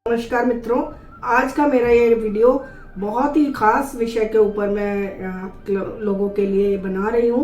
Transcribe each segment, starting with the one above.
नमस्कार मित्रों, आज का मेरा ये वीडियो बहुत ही खास विषय के ऊपर मैं आप लोगों के लिए बना रही हूँ।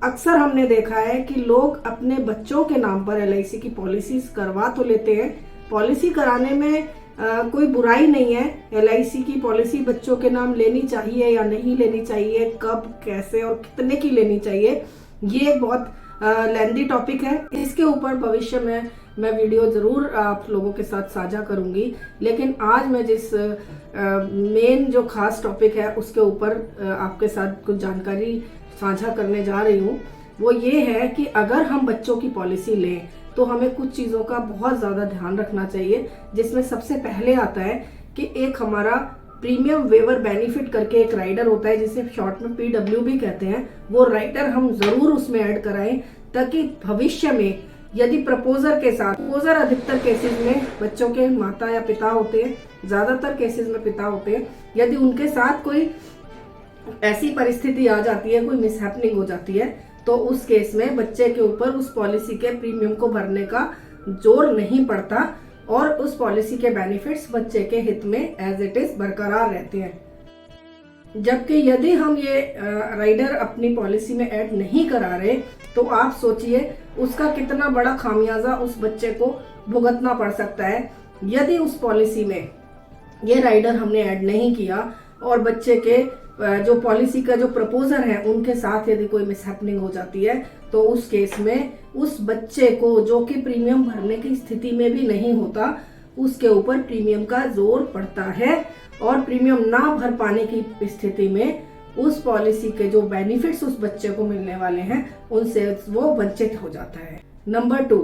अक्सर हमने देखा है कि लोग अपने बच्चों के नाम पर LIC की पॉलिसीज करवा तो लेते हैं। पॉलिसी कराने में कोई बुराई नहीं है। LIC की पॉलिसी बच्चों के नाम लेनी चाहिए या नहीं लेनी चाहिए, कब, कैसे और कितने की लेनी चाहिए, ये एक बहुत लेंदी टॉपिक है। इसके ऊपर भविष्य में मैं वीडियो जरूर आप लोगों के साथ साझा करूंगी, लेकिन आज मैं जिस मेन जो खास टॉपिक है उसके ऊपर आपके साथ कुछ जानकारी साझा करने जा रही हूँ। वो ये है कि अगर हम बच्चों की पॉलिसी लें तो हमें कुछ चीज़ों का बहुत ज़्यादा ध्यान रखना चाहिए, जिसमें सबसे पहले आता है कि एक हमारा प्रीमियम वेवर बेनिफिट करके एक राइडर होता है, जिसे शॉर्ट में PW भी कहते हैं। वो राइडर हम जरूर उसमें ऐड कराएं, ताकि भविष्य में यदि प्रपोजर अधिकतर केसेस में बच्चों के माता या पिता होते हैं, ज्यादातर केसेस में पिता होते हैं, यदि उनके साथ कोई ऐसी परिस्थिति आ जाती है, कोई मिसहैपनिंग हो जाती है, तो उस केस में बच्चे के ऊपर उस पॉलिसी के प्रीमियम को भरने का जोर नहीं पड़ता और उस पॉलिसी के बेनिफिट्स बच्चे के हित में एज इट इज बरकरार रहते हैं। जबकि यदि हम ये राइडर अपनी पॉलिसी में ऐड नहीं करा रहे, तो आप सोचिए उसका कितना बड़ा खामियाजा उस बच्चे को भुगतना पड़ सकता है। यदि उस पॉलिसी में ये राइडर हमने ऐड नहीं किया और बच्चे के जो पॉलिसी का जो प्रपोजर है उनके साथ यदि कोई मिसहैपनिंग हो जाती है, तो उस केस में उस बच्चे को, जो कि प्रीमियम भरने की स्थिति में भी नहीं होता, उसके ऊपर प्रीमियम का जोर पड़ता है और प्रीमियम ना भर पाने की स्थिति में उस पॉलिसी के जो बेनिफिट्स उस बच्चे को मिलने वाले हैं उनसे वो वंचित हो जाता है। नंबर 2,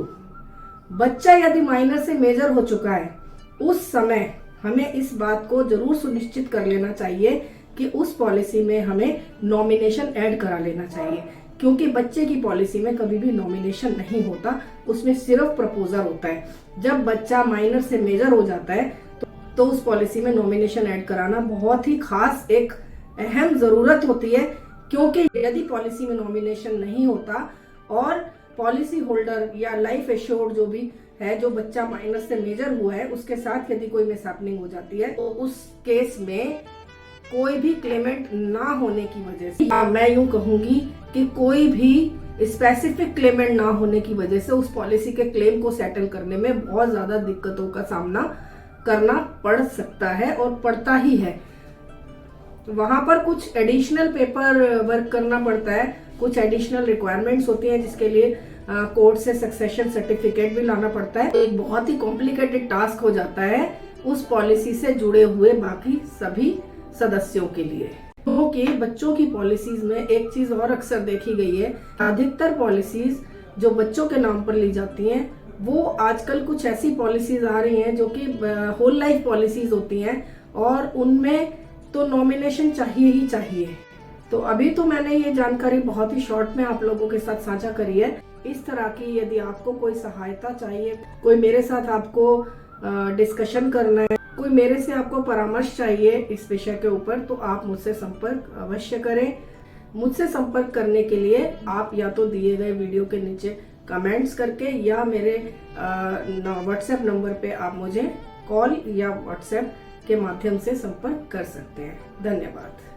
बच्चा यदि माइनर से मेजर हो चुका है, उस समय हमें इस बात को जरूर सुनिश्चित कर लेना चाहिए कि उस पॉलिसी में हमें नॉमिनेशन ऐड करा लेना चाहिए, क्योंकि बच्चे की पॉलिसी में कभी भी नॉमिनेशन नहीं होता, उसमें सिर्फ प्रपोजल होता है। जब बच्चा माइनर से मेजर हो जाता है तो उस पॉलिसी में नॉमिनेशन ऐड कराना बहुत ही खास एक अहम जरूरत होती है, क्योंकि यदि पॉलिसी में नॉमिनेशन नहीं होता और पॉलिसी होल्डर या लाइफ एश्योर्ड जो भी है, जो बच्चा माइनर से मेजर हुआ है, उसके साथ यदि कोई मिसहैपनिंग हो जाती है, तो उस केस में कोई भी क्लेमेंट ना होने की वजह से, मैं यूं कहूंगी कि कोई भी स्पेसिफिक क्लेमेंट ना होने की वजह से उस पॉलिसी के क्लेम को सेटल करने में बहुत ज्यादा दिक्कतों का सामना करना पड़ सकता है और पड़ता ही है। वहां पर कुछ एडिशनल पेपर वर्क करना पड़ता है, कुछ एडिशनल रिक्वायरमेंट्स होती हैं, जिसके लिए कोर्ट से सक्सेशन सर्टिफिकेट भी लाना पड़ता है। एक बहुत ही कॉम्प्लिकेटेड टास्क हो जाता है उस पॉलिसी से जुड़े हुए बाकी सभी सदस्यों के लिए। क्योंकि बच्चों की पॉलिसीज में एक चीज और अक्सर देखी गई है, अधिकतर पॉलिसीज जो बच्चों के नाम पर ली जाती हैं, वो आजकल कुछ ऐसी पॉलिसीज आ रही हैं जो कि होल लाइफ पॉलिसीज होती हैं और उनमें तो नॉमिनेशन चाहिए ही चाहिए। तो अभी तो मैंने ये जानकारी बहुत ही शॉर्ट में आप लोगों के साथ साझा करी है। इस तरह की यदि आपको कोई सहायता चाहिए, कोई मेरे साथ आपको डिस्कशन करना है, कोई मेरे से आपको परामर्श चाहिए इस विषय के ऊपर, तो आप मुझसे संपर्क अवश्य करें। मुझसे संपर्क करने के लिए आप या तो दिए गए वीडियो के नीचे कमेंट्स करके या मेरे व्हाट्सएप नंबर पे आप मुझे कॉल या व्हाट्सएप के माध्यम से संपर्क कर सकते हैं। धन्यवाद।